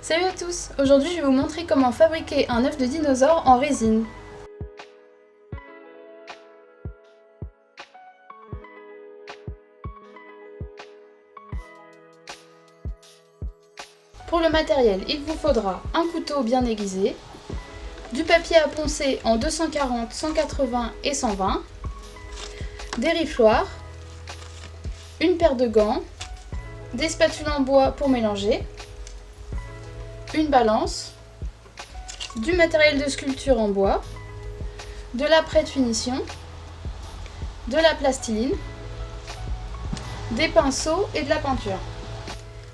Salut à tous! Aujourd'hui je vais vous montrer comment fabriquer un œuf de dinosaure en résine. Pour le matériel, il vous faudra un couteau bien aiguisé, du papier à poncer en 240, 180 et 120, des rifloirs, une paire de gants, des spatules en bois pour mélanger, une balance, du matériel de sculpture en bois, de la prête finition, de la plastiline, des pinceaux et de la peinture.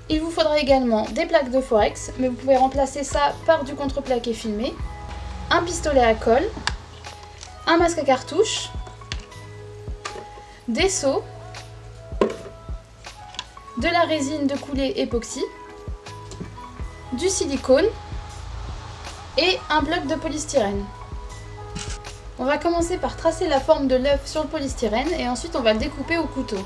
Il vous faudra également des plaques de Forex, mais vous pouvez remplacer ça par du contreplaqué filmé, un pistolet à colle, un masque à cartouche, des seaux, de la résine de coulée époxy, du silicone et un bloc de polystyrène. On va commencer par tracer la forme de l'œuf sur le polystyrène et ensuite on va le découper au couteau.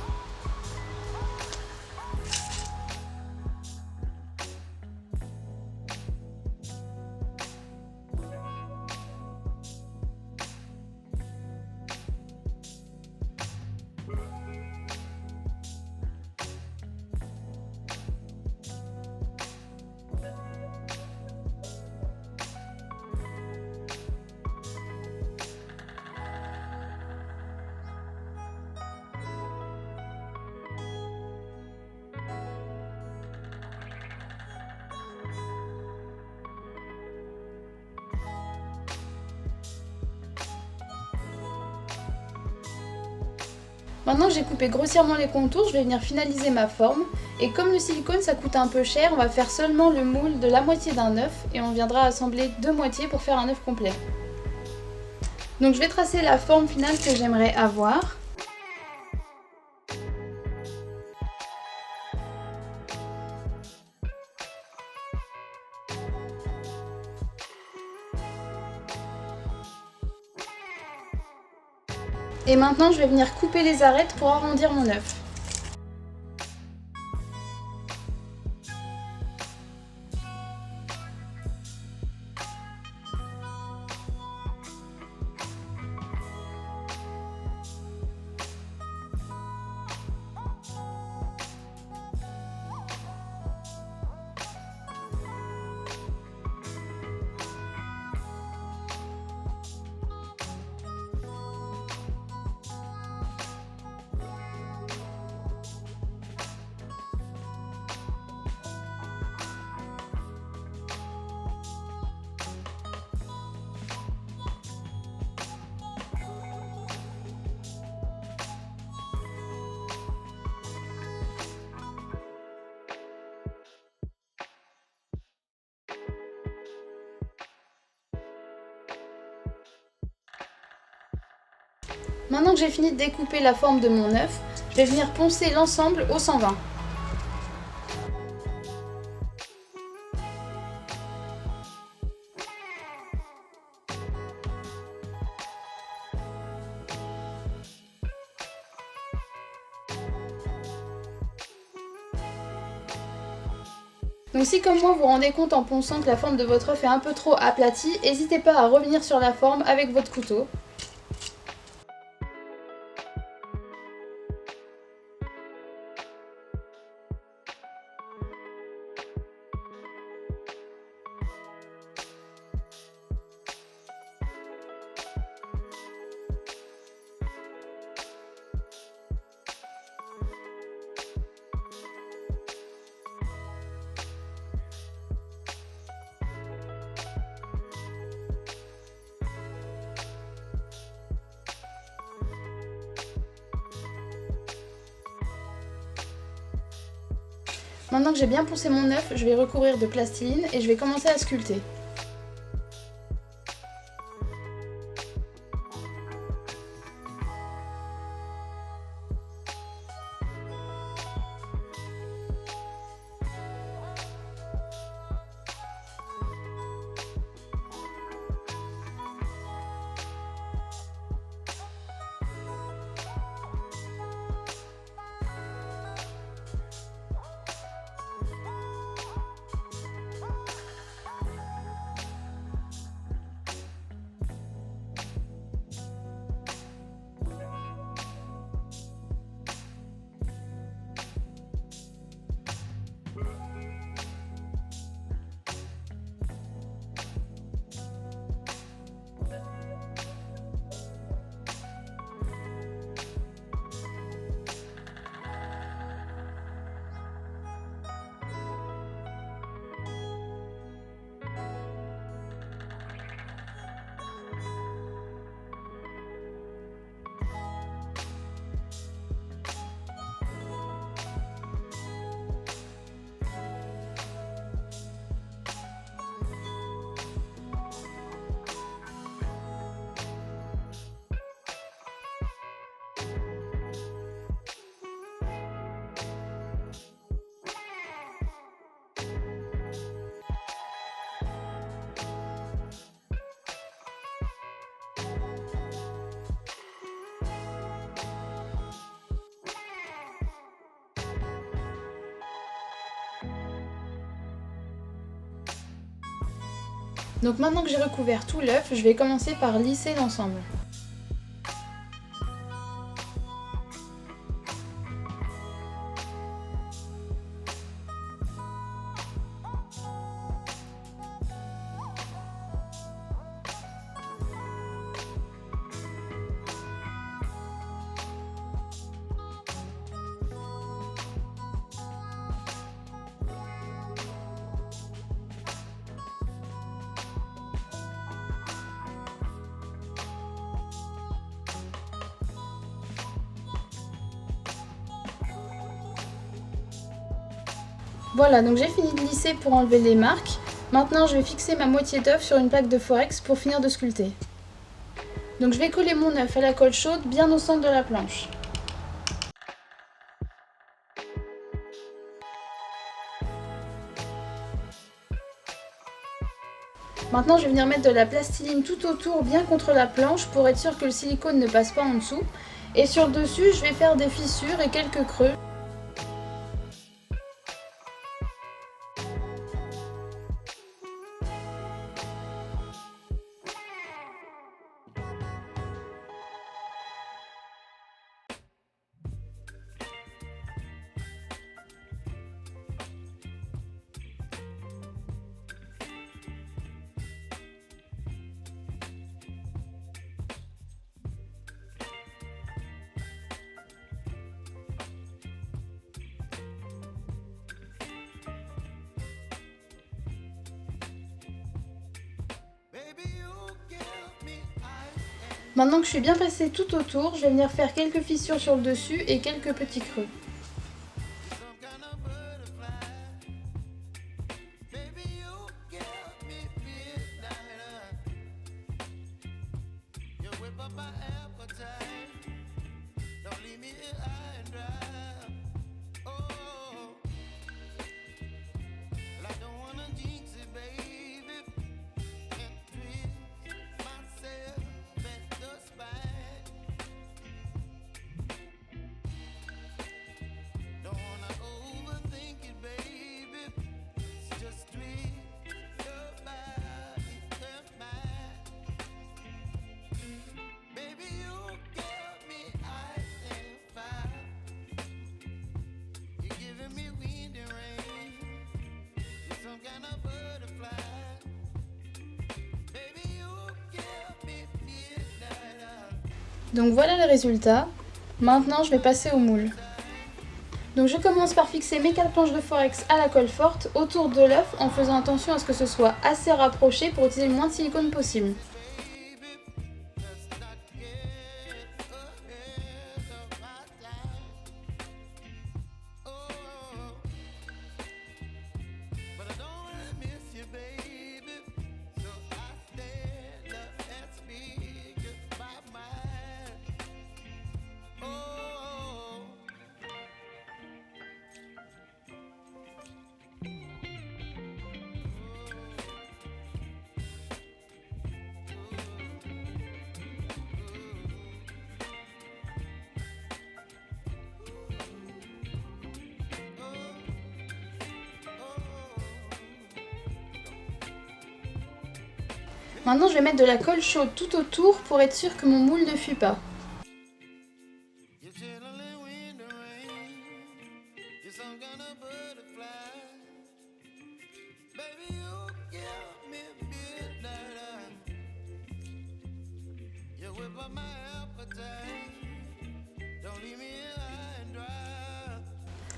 Maintenant que j'ai coupé grossièrement les contours, je vais venir finaliser ma forme. Et comme le silicone ça coûte un peu cher, on va faire seulement le moule de la moitié d'un œuf et on viendra assembler deux moitiés pour faire un œuf complet. Donc je vais tracer la forme finale que j'aimerais avoir. Et maintenant je vais venir couper les arêtes pour arrondir mon œuf. Maintenant que j'ai fini de découper la forme de mon œuf, je vais venir poncer l'ensemble au 120. Donc si comme moi vous vous rendez compte en ponçant que la forme de votre œuf est un peu trop aplatie, n'hésitez pas à revenir sur la forme avec votre couteau. Maintenant que j'ai bien poncé mon œuf, je vais recouvrir de plastiline et je vais commencer à sculpter. Donc maintenant que j'ai recouvert tout l'œuf, je vais commencer par lisser l'ensemble. Voilà, donc j'ai fini de lisser pour enlever les marques. Maintenant, je vais fixer ma moitié d'œuf sur une plaque de Forex pour finir de sculpter. Donc je vais coller mon œuf à la colle chaude bien au centre de la planche. Maintenant, je vais venir mettre de la plastiline tout autour, bien contre la planche, pour être sûr que le silicone ne passe pas en dessous. Et sur le dessus, je vais faire des fissures et quelques creux. Maintenant que je suis bien passée tout autour, je vais venir faire quelques fissures sur le dessus et quelques petits creux. Donc voilà le résultat. Maintenant, je vais passer au moule. Donc je commence par fixer mes 4 planches de Forex à la colle forte autour de l'œuf en faisant attention à ce que ce soit assez rapproché pour utiliser le moins de silicone possible. Maintenant, je vais mettre de la colle chaude tout autour pour être sûr que mon moule ne fuit pas.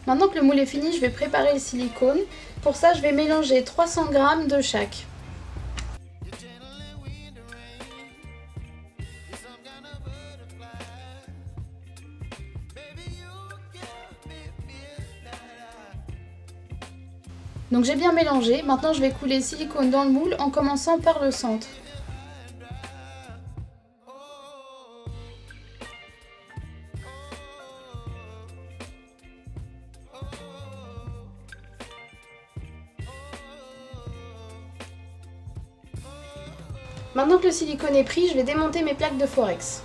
Maintenant que le moule est fini, je vais préparer le silicone. Pour ça, je vais mélanger 300 g de chaque. Donc j'ai bien mélangé, maintenant je vais couler le silicone dans le moule en commençant par le centre. Maintenant que le silicone est pris, je vais démonter mes plaques de Forex.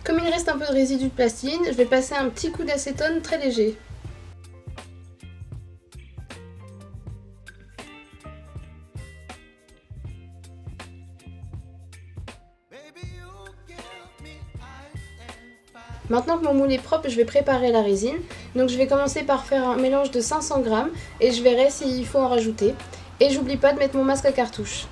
Comme il reste un peu de résidu de plastique, je vais passer un petit coup d'acétone très léger. Maintenant que mon moule est propre, je vais préparer la résine. Donc je vais commencer par faire un mélange de 500 g et je verrai s'il faut en rajouter. Et j'oublie pas de mettre mon masque à cartouche.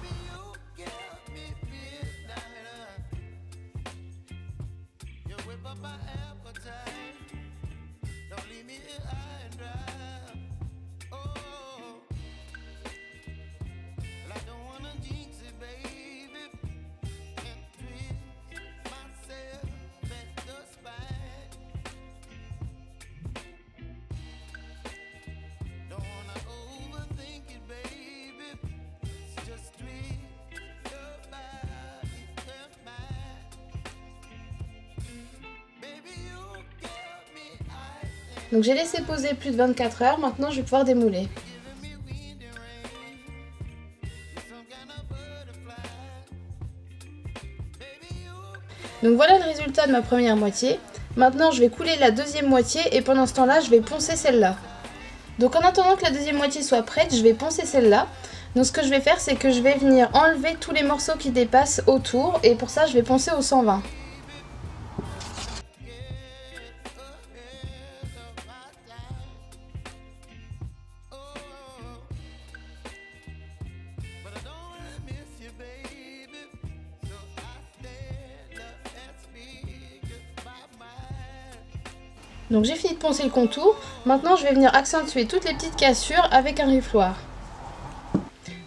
Donc j'ai laissé poser plus de 24 heures, maintenant je vais pouvoir démouler. Donc voilà le résultat de ma première moitié. Maintenant je vais couler la deuxième moitié et pendant ce temps-là je vais poncer celle-là. Donc en attendant que la deuxième moitié soit prête, je vais poncer celle-là. Donc ce que je vais faire, c'est que je vais venir enlever tous les morceaux qui dépassent autour et pour ça je vais poncer au 120. Donc j'ai fini de poncer le contour, maintenant je vais venir accentuer toutes les petites cassures avec un rifloir.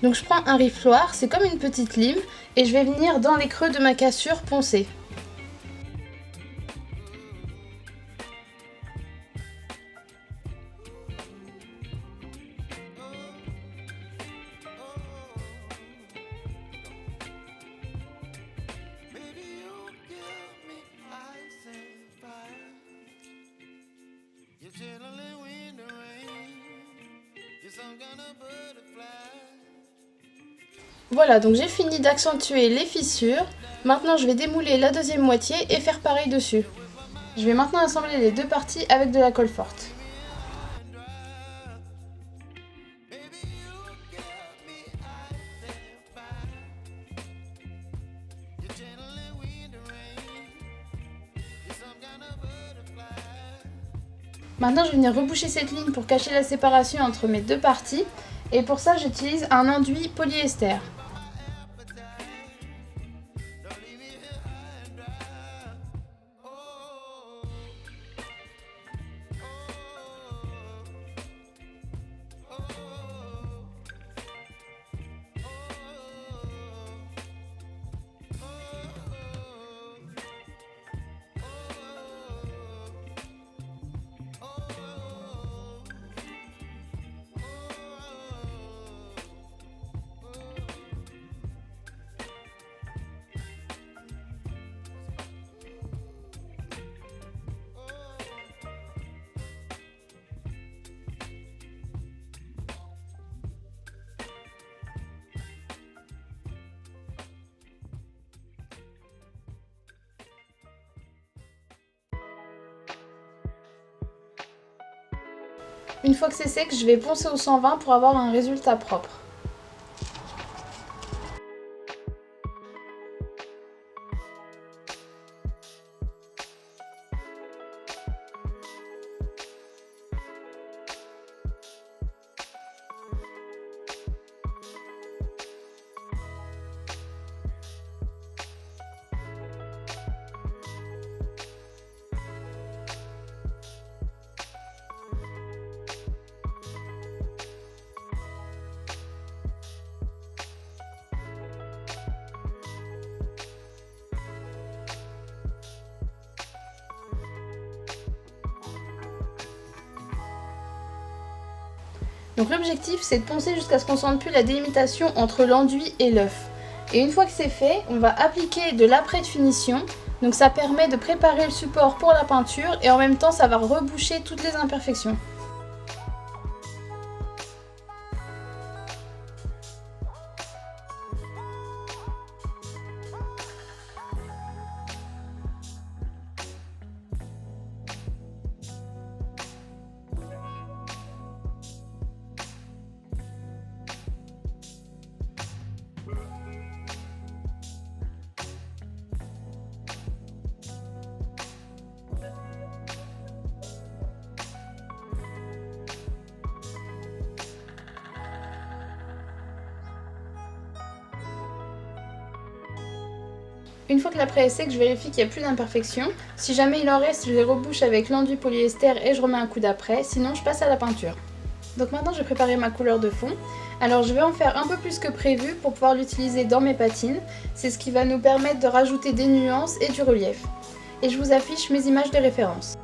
Donc je prends un rifloir, c'est comme une petite lime, et je vais venir dans les creux de ma cassure poncer. Voilà, donc j'ai fini d'accentuer les fissures. Maintenant je vais démouler la deuxième moitié et faire pareil dessus. Je vais maintenant assembler les deux parties avec de la colle forte. Maintenant je vais venir reboucher cette ligne pour cacher la séparation entre mes deux parties. Et pour ça j'utilise un enduit polyester. Une fois que c'est sec, je vais poncer au 120 pour avoir un résultat propre. Donc l'objectif c'est de poncer jusqu'à ce qu'on sente plus la délimitation entre l'enduit et l'œuf. Et une fois que c'est fait, on va appliquer de l'après de finition. Donc ça permet de préparer le support pour la peinture et en même temps ça va reboucher toutes les imperfections. Une fois que l'après est sec, je vérifie qu'il n'y a plus d'imperfections. Si jamais il en reste, je les rebouche avec l'enduit polyester et je remets un coup d'après, sinon je passe à la peinture. Donc maintenant j'ai préparé ma couleur de fond. Alors je vais en faire un peu plus que prévu pour pouvoir l'utiliser dans mes patines. C'est ce qui va nous permettre de rajouter des nuances et du relief. Et je vous affiche mes images de référence.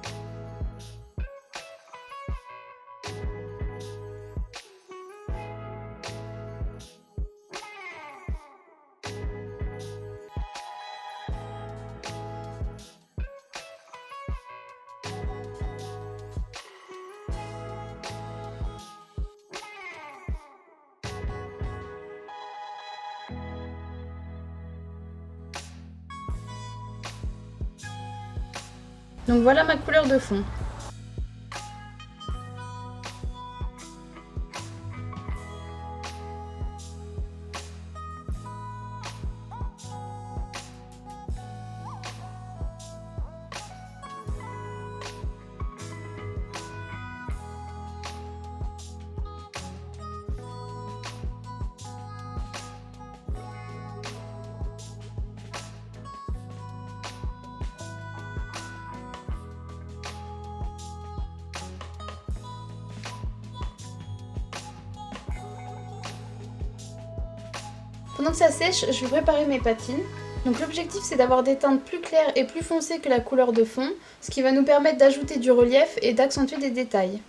Donc voilà ma couleur de fond. Pendant que ça sèche, je vais préparer mes patines. Donc l'objectif c'est d'avoir des teintes plus claires et plus foncées que la couleur de fond, ce qui va nous permettre d'ajouter du relief et d'accentuer des détails.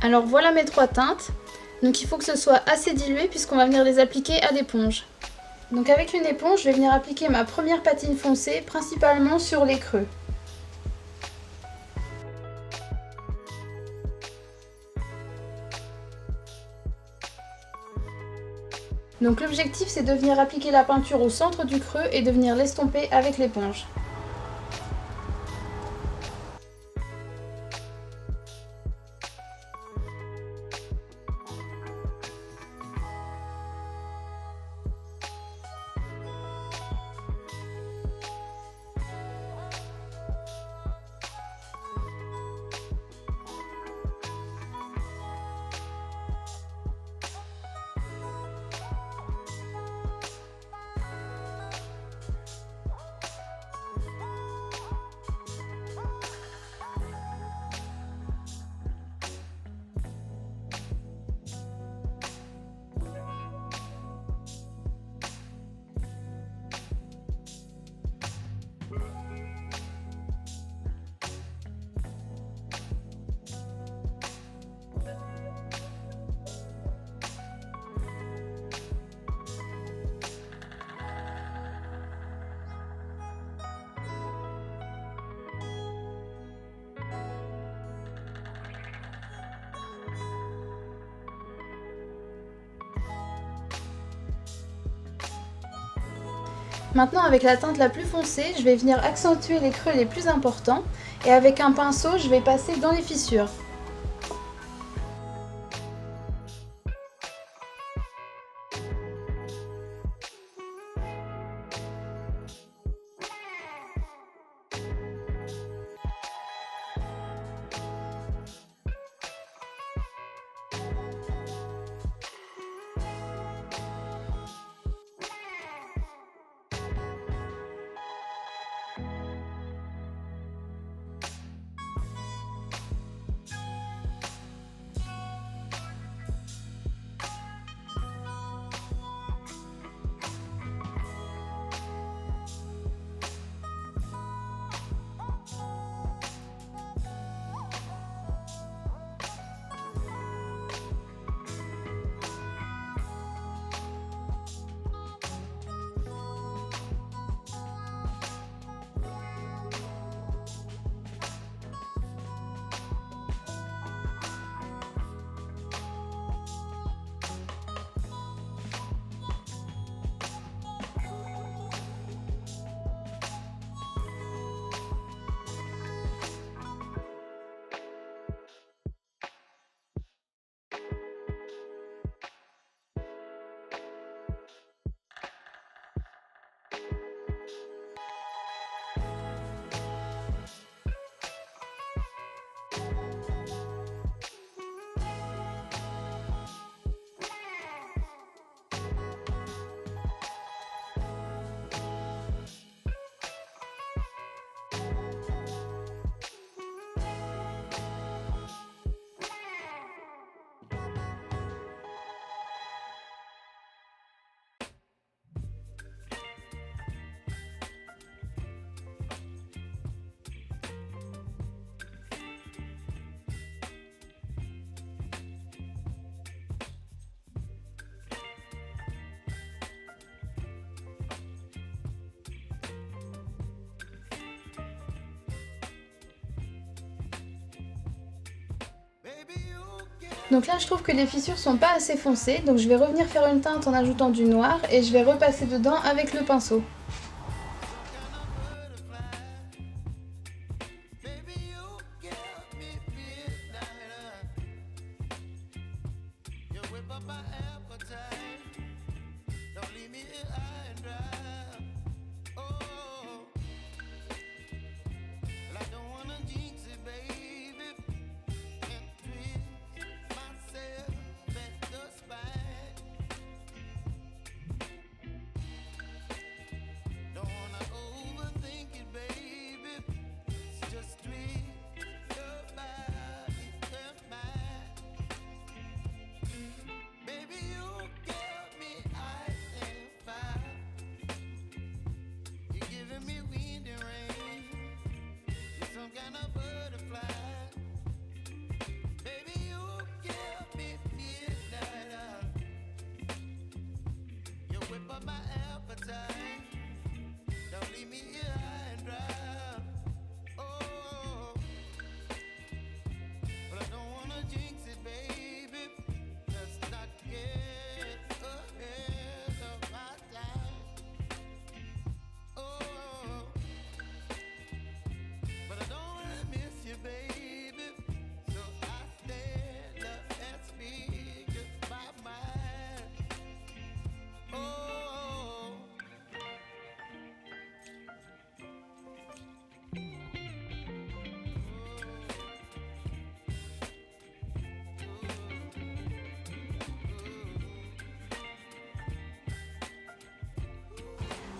Alors voilà mes trois teintes. Donc il faut que ce soit assez dilué puisqu'on va venir les appliquer à l'éponge. Donc avec une éponge, je vais venir appliquer ma première patine foncée, principalement sur les creux. Donc l'objectif c'est de venir appliquer la peinture au centre du creux et de venir l'estomper avec l'éponge. Maintenant avec la teinte la plus foncée, je vais venir accentuer les creux les plus importants et avec un pinceau, je vais passer dans les fissures. Donc là je trouve que les fissures sont pas assez foncées, donc je vais revenir faire une teinte en ajoutant du noir et je vais repasser dedans avec le pinceau.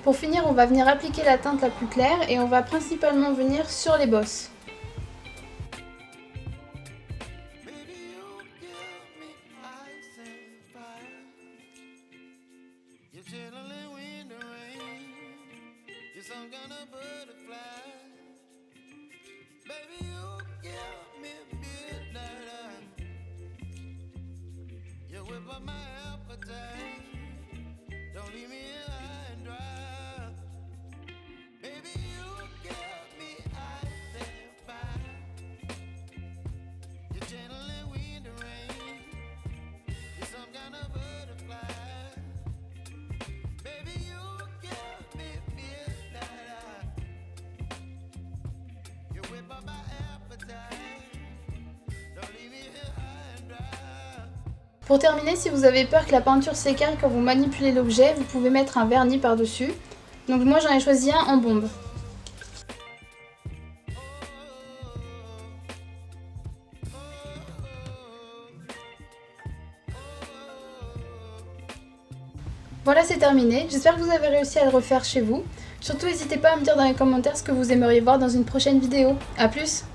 Pour finir, on va venir appliquer la teinte la plus claire et on va principalement venir sur les bosses. Pour terminer, si vous avez peur que la peinture s'écaille quand vous manipulez l'objet, vous pouvez mettre un vernis par-dessus. Donc moi j'en ai choisi un en bombe. Voilà, c'est terminé. J'espère que vous avez réussi à le refaire chez vous. Surtout, n'hésitez pas à me dire dans les commentaires ce que vous aimeriez voir dans une prochaine vidéo. A plus!